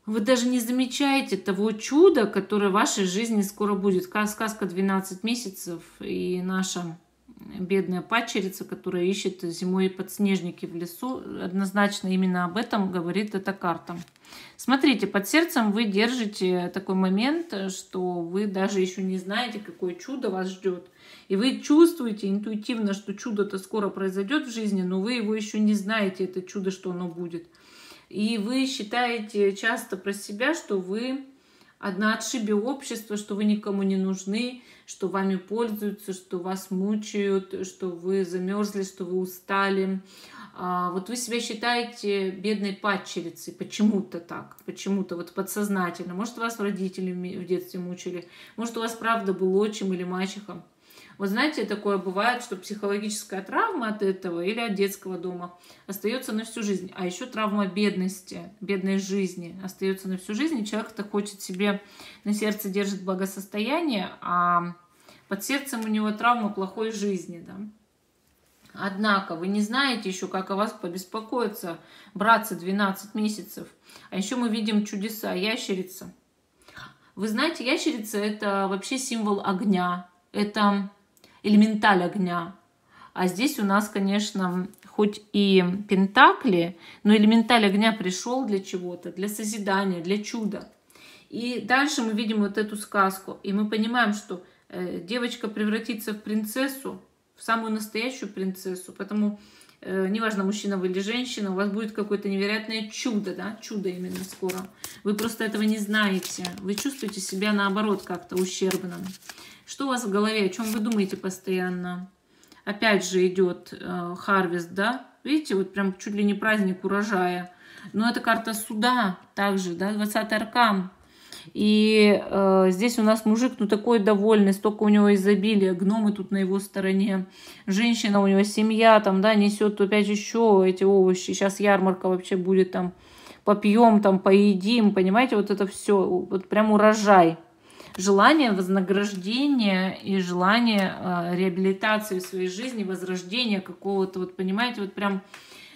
Вы даже не замечаете того чуда, которое в вашей жизни скоро будет. Сказка 12 месяцев и наша бедная падчерица, которая ищет зимой подснежники в лесу. Однозначно именно об этом говорит эта карта. Смотрите, под сердцем вы держите такой момент, что вы даже еще не знаете, какое чудо вас ждет. И вы чувствуете интуитивно, что чудо-то скоро произойдет в жизни, но вы его еще не знаете, это чудо, что оно будет. И вы считаете часто про себя, что вы одна отшибе общества, что вы никому не нужны, что вами пользуются, что вас мучают, что вы замерзли, что вы устали. Вот вы себя считаете бедной падчерицей. Почему-то так. Почему-то вот подсознательно. Может, вас родители в детстве мучили. Может, у вас правда был отчим или мачеха. Вот знаете, такое бывает, что психологическая травма от этого или от детского дома остается на всю жизнь. А еще травма бедности, бедной жизни остается на всю жизнь. И человек-то хочет себе, на сердце держит благосостояние, а под сердцем у него травма плохой жизни. Да? Однако вы не знаете еще, как о вас побеспокоиться, братцы, 12 месяцев. А еще мы видим чудеса. Ящерица. Вы знаете, ящерица — это вообще символ огня. Это элементаль огня. А здесь у нас, конечно, хоть и пентакли, но элементаль огня пришел для чего-то, для созидания, для чуда. И дальше мы видим вот эту сказку. И мы понимаем, что девочка превратится в принцессу, в самую настоящую принцессу. Поэтому неважно, мужчина вы или женщина, у вас будет какое-то невероятное чудо, да? Чудо именно скоро. Вы просто этого не знаете. Вы чувствуете себя, наоборот, как-то ущербным. Что у вас в голове? О чем вы думаете постоянно? Опять же идет Харвест, да? Видите, вот прям чуть ли не праздник урожая. Но это карта суда также, да? 20-й аркан. И здесь у нас мужик, ну, такой довольный, столько у него изобилия, гномы тут на его стороне. Женщина, у него семья, там, да, несет опять еще эти овощи. Сейчас ярмарка вообще будет, там, попьем, там, поедим, понимаете, вот это все, вот прям урожай. Желание вознаграждения и желание реабилитации в своей жизни, возрождения какого-то, вот понимаете, вот прям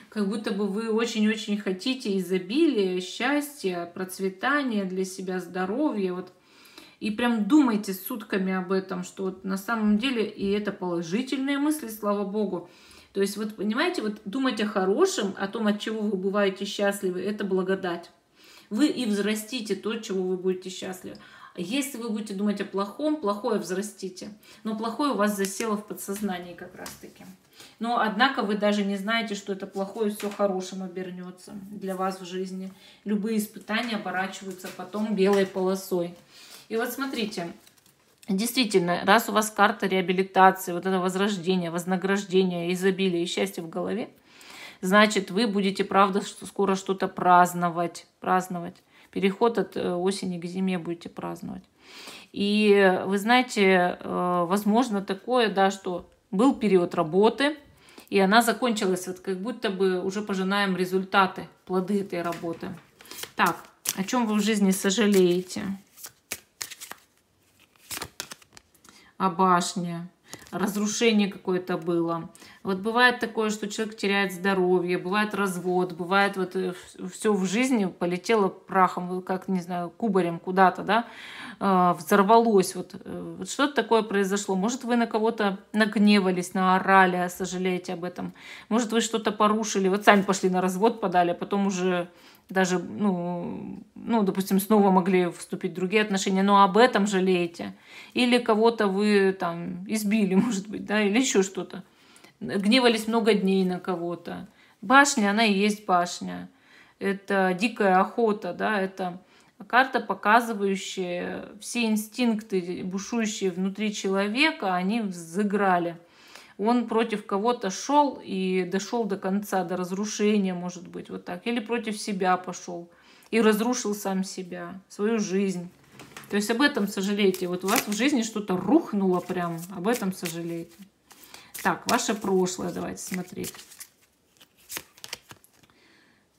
как будто бы вы очень-очень хотите изобилия, счастья, процветания для себя, здоровья, вот. И прям думайте сутками об этом, что вот на самом деле, и это положительные мысли, слава Богу. То есть вот понимаете, вот думать о хорошем, о том, от чего вы бываете счастливы, это благодать. Вы и взрастите то, от чего вы будете счастливы. Если вы будете думать о плохом, плохое взрастите. Но плохое у вас засело в подсознании как раз-таки. Но, однако, вы даже не знаете, что это плохое все хорошим обернется для вас в жизни. Любые испытания оборачиваются потом белой полосой. И вот смотрите, действительно, раз у вас карта реабилитации, вот это возрождение, вознаграждение, изобилие и счастье в голове, значит, вы будете, правда, скоро что-то праздновать. Переход от осени к зиме будете праздновать. И вы знаете, возможно такое, да, что был период работы, и она закончилась, вот как будто бы уже пожинаем результаты, плоды этой работы. Так, о чем вы в жизни сожалеете? О башне. Разрушение какое-то было. Вот бывает такое, что человек теряет здоровье, бывает развод, бывает вот все в жизни полетело прахом, как, не знаю, кубарем куда-то, да, взорвалось. Вот что-то такое произошло. Может, вы на кого-то нагневались, наорали, сожалеете об этом. Может, вы что-то порушили, вот сами пошли на развод, подали, а потом уже даже, ну, допустим, снова могли вступить в другие отношения, но об этом жалеете. Или кого-то вы там избили, может быть, да, или еще что-то. Гневались много дней на кого-то. Башня, она и есть башня. Это дикая охота, да, это карта, показывающая все инстинкты, бушующие внутри человека, они взыграли. Он против кого-то шел и дошел до конца, до разрушения, может быть, вот так. Или против себя пошел и разрушил сам себя, свою жизнь. То есть об этом сожалеете. Вот у вас в жизни что-то рухнуло прям, об этом сожалеете. Так, ваше прошлое давайте смотреть.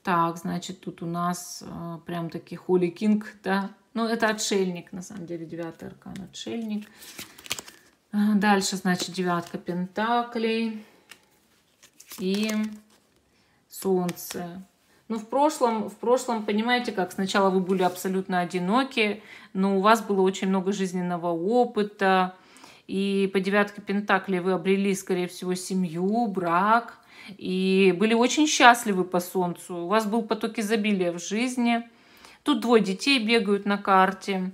Так, значит, тут у нас прям таки Holy King, да. Ну, это отшельник, на самом деле, 9-й аркан, отшельник. Дальше, значит, 9-ка пентаклей и солнце. Ну, в прошлом, понимаете, как сначала вы были абсолютно одиноки, но у вас было очень много жизненного опыта, И по девятке пентаклей вы обрели, скорее всего, семью, брак. И были очень счастливы по Солнцу. У вас был поток изобилия в жизни. Тут двое детей бегают на карте.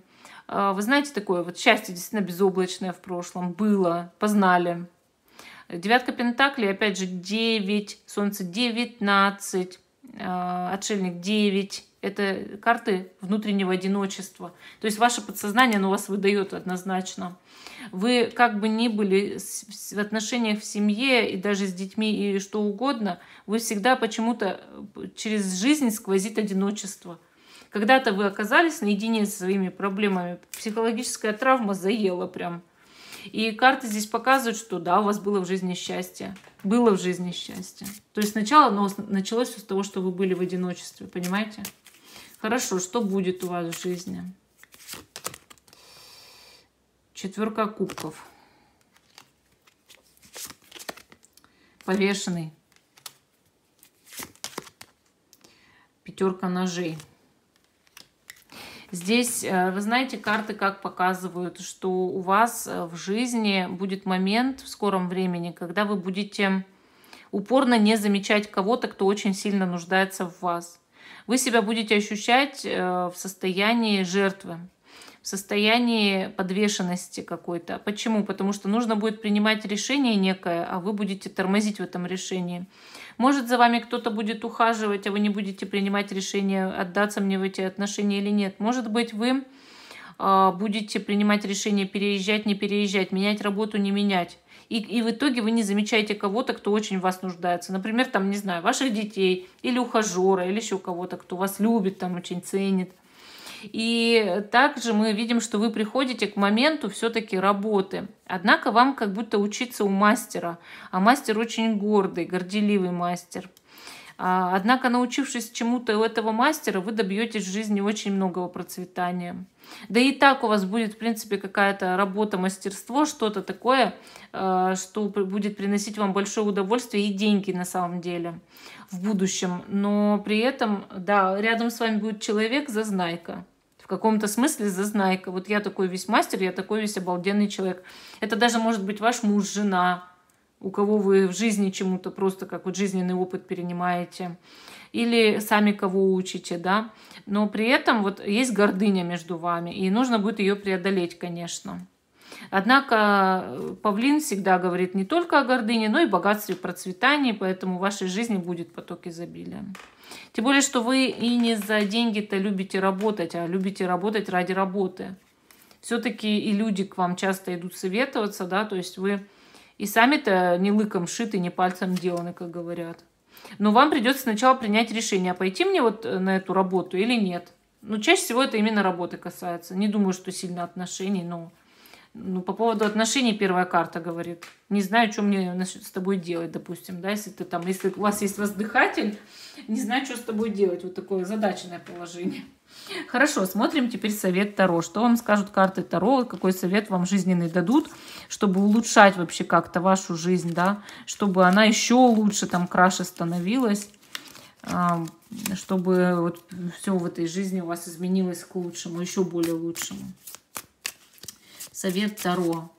Вы знаете, такое вот счастье действительно безоблачное в прошлом было, познали. Девятка пентаклей, опять же, 9, Солнце 19, отшельник 9. Это карты внутреннего одиночества. То есть ваше подсознание, оно вас выдает однозначно. Вы как бы ни были в отношениях в семье и даже с детьми и что угодно, вы всегда почему-то через жизнь сквозит одиночество. Когда-то вы оказались наедине со своими проблемами, психологическая травма заела прям. И карты здесь показывают, что да, у вас было в жизни счастье. Было в жизни счастье. То есть сначала оно началось с того, что вы были в одиночестве, понимаете? Хорошо, что будет у вас в жизни? Четверка кубков. Повешенный. Пятерка ножей. Здесь, вы знаете, карты как показывают, что у вас в жизни будет момент в скором времени, когда вы будете упорно не замечать кого-то, кто очень сильно нуждается в вас. Вы себя будете ощущать в состоянии жертвы, в состоянии подвешенности какой-то. Почему? Потому что нужно будет принимать решение некое, а вы будете тормозить в этом решении. Может, за вами кто-то будет ухаживать, а вы не будете принимать решение, отдаться мне в эти отношения или нет. Может быть, вы будете принимать решение переезжать, не переезжать, менять работу, не менять. И в итоге вы не замечаете кого-то, кто очень в вас нуждается. Например, там, не знаю, ваших детей, или ухажера, или еще кого-то, кто вас любит, там, очень ценит. И также мы видим, что вы приходите к моменту все-таки работы. Однако вам как будто учиться у мастера. А мастер очень гордый, горделивый мастер. Однако, научившись чему-то у этого мастера, вы добьетесь в жизни очень многого процветания. Да и так у вас будет, в принципе, какая-то работа, мастерство, что-то такое, что будет приносить вам большое удовольствие и деньги на самом деле в будущем. Но при этом, да, рядом с вами будет человек-зазнайка. В каком-то смысле зазнайка. Вот я такой весь мастер, я такой весь обалденный человек. Это даже может быть ваш муж, жена, у кого вы в жизни чему-то просто как вот жизненный опыт перенимаете. Или сами кого учите, да. Но при этом вот есть гордыня между вами, и нужно будет ее преодолеть, конечно. Однако павлин всегда говорит не только о гордыне, но и богатстве, процветании, поэтому в вашей жизни будет поток изобилия. Тем более, что вы и не за деньги-то любите работать, а любите работать ради работы. Все-таки и люди к вам часто идут советоваться, да, то есть вы и сами-то не лыком шиты, не пальцем деланы, как говорят. Но вам придется сначала принять решение, пойти мне вот на эту работу или нет. Но чаще всего это именно работы касается. Не думаю, что сильно отношений, но по поводу отношений первая карта говорит. Не знаю, что мне с тобой делать, допустим, да, если у вас есть воздыхатель, не знаю, что с тобой делать. Вот такое задаченное положение. Хорошо, смотрим теперь совет Таро. Что вам скажут карты Таро, какой совет вам жизненный дадут, чтобы улучшать вообще как-то вашу жизнь, да, чтобы она еще лучше, там, краше становилась, чтобы вот все в этой жизни у вас изменилось к лучшему, еще более лучшему. Совет Таро.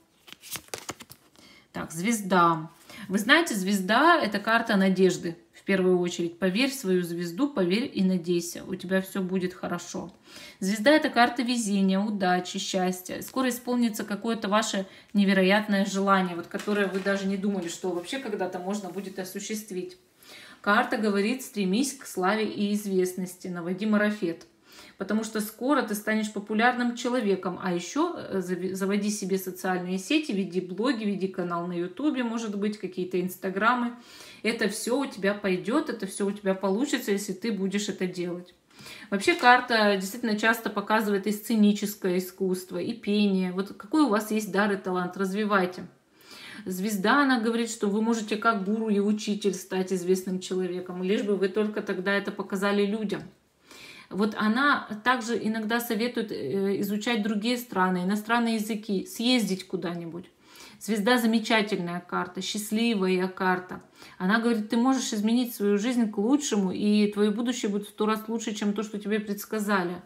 Так, звезда. Вы знаете, звезда – это карта надежды. В первую очередь, поверь в свою звезду, поверь и надейся. У тебя все будет хорошо. Звезда – это карта везения, удачи, счастья. Скоро исполнится какое-то ваше невероятное желание, вот которое вы даже не думали, что вообще когда-то можно будет осуществить. Карта говорит: стремись к славе и известности, наводи марафет. Потому что скоро ты станешь популярным человеком. А еще заводи себе социальные сети, веди блоги, веди канал на Ютубе, может быть, какие-то инстаграмы. Это все у тебя пойдет, это все у тебя получится, если ты будешь это делать. Вообще карта действительно часто показывает и сценическое искусство, и пение. Вот какой у вас есть дар и талант, развивайте. Звезда, она говорит, что вы можете как гуру и учитель стать известным человеком, лишь бы вы только тогда это показали людям. Вот она также иногда советует изучать другие страны, иностранные языки, съездить куда-нибудь. Звезда замечательная карта, счастливая карта. Она говорит, ты можешь изменить свою жизнь к лучшему, и твое будущее будет в 100 раз лучше, чем то, что тебе предсказали.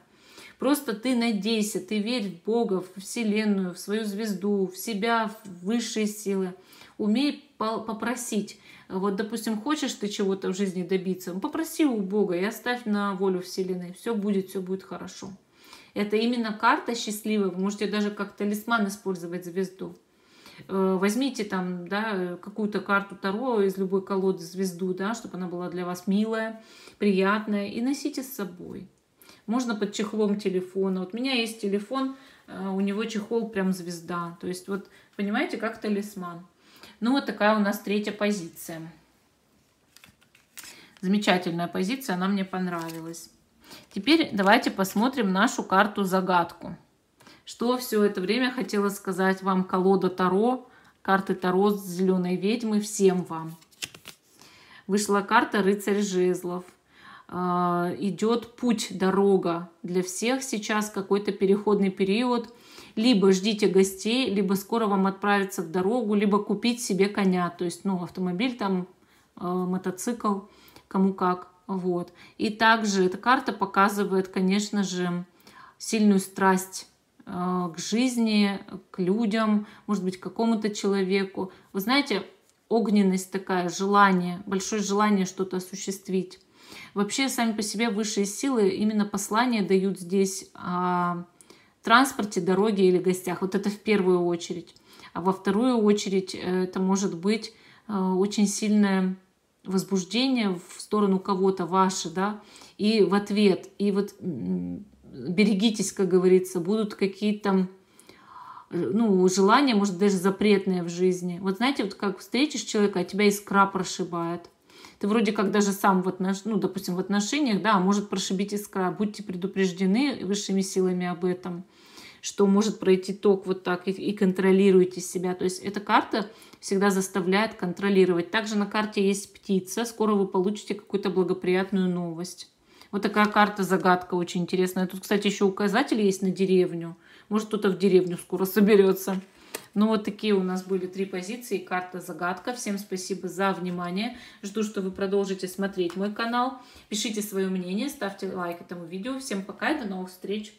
Просто ты надейся, ты верь в Бога, в Вселенную, в свою звезду, в себя, в высшие силы. Умей попросить. Вот, допустим, хочешь ты чего-то в жизни добиться, попроси у Бога и оставь на волю Вселенной. Все будет хорошо. Это именно карта счастливая. Вы можете даже как талисман использовать звезду. Возьмите там, да, какую-то карту Таро из любой колоды, звезду, да, чтобы она была для вас милая, приятная, и носите с собой. Можно под чехлом телефона. Вот у меня есть телефон, у него чехол прям звезда. То есть вот, понимаете, как талисман. Ну вот такая у нас третья позиция. Замечательная позиция, она мне понравилась. Теперь давайте посмотрим нашу карту-загадку. Что все это время хотела сказать вам колода Таро, карты Таро с зеленой ведьмы, всем вам. Вышла карта Рыцарь жезлов. Идет путь, дорога для всех сейчас, какой-то переходный период. Либо ждите гостей, либо скоро вам отправиться в дорогу, либо купить себе коня, то есть, ну, автомобиль, там, мотоцикл, кому как. Вот. И также эта карта показывает, конечно же, сильную страсть к жизни, к людям, может быть, к какому-то человеку. Вы знаете, огненность такая, желание, большое желание что-то осуществить. Вообще, сами по себе высшие силы именно послания дают здесь о транспорте, дороге или гостях. Вот это в первую очередь. А во вторую очередь это может быть очень сильное возбуждение в сторону кого-то ваше, да, и в ответ. И вот берегитесь, как говорится, будут какие-то, ну, желания, может, даже запретные в жизни. Вот знаете, вот как встретишь человека, а тебя искра прошибает. Ты вроде как даже сам, ну, допустим, в отношениях, да, может прошибить искра. Будьте предупреждены высшими силами об этом, что может пройти ток вот так, и контролируйте себя. То есть эта карта всегда заставляет контролировать. Также на карте есть птица. Скоро вы получите какую-то благоприятную новость. Вот такая карта-загадка очень интересная. Тут, кстати, еще указатель есть на деревню. Может, кто-то в деревню скоро соберется. Ну, вот такие у нас были 3 позиции. Карта-загадка. Всем спасибо за внимание. Жду, что вы продолжите смотреть мой канал. Пишите свое мнение, ставьте лайк этому видео. Всем пока и до новых встреч.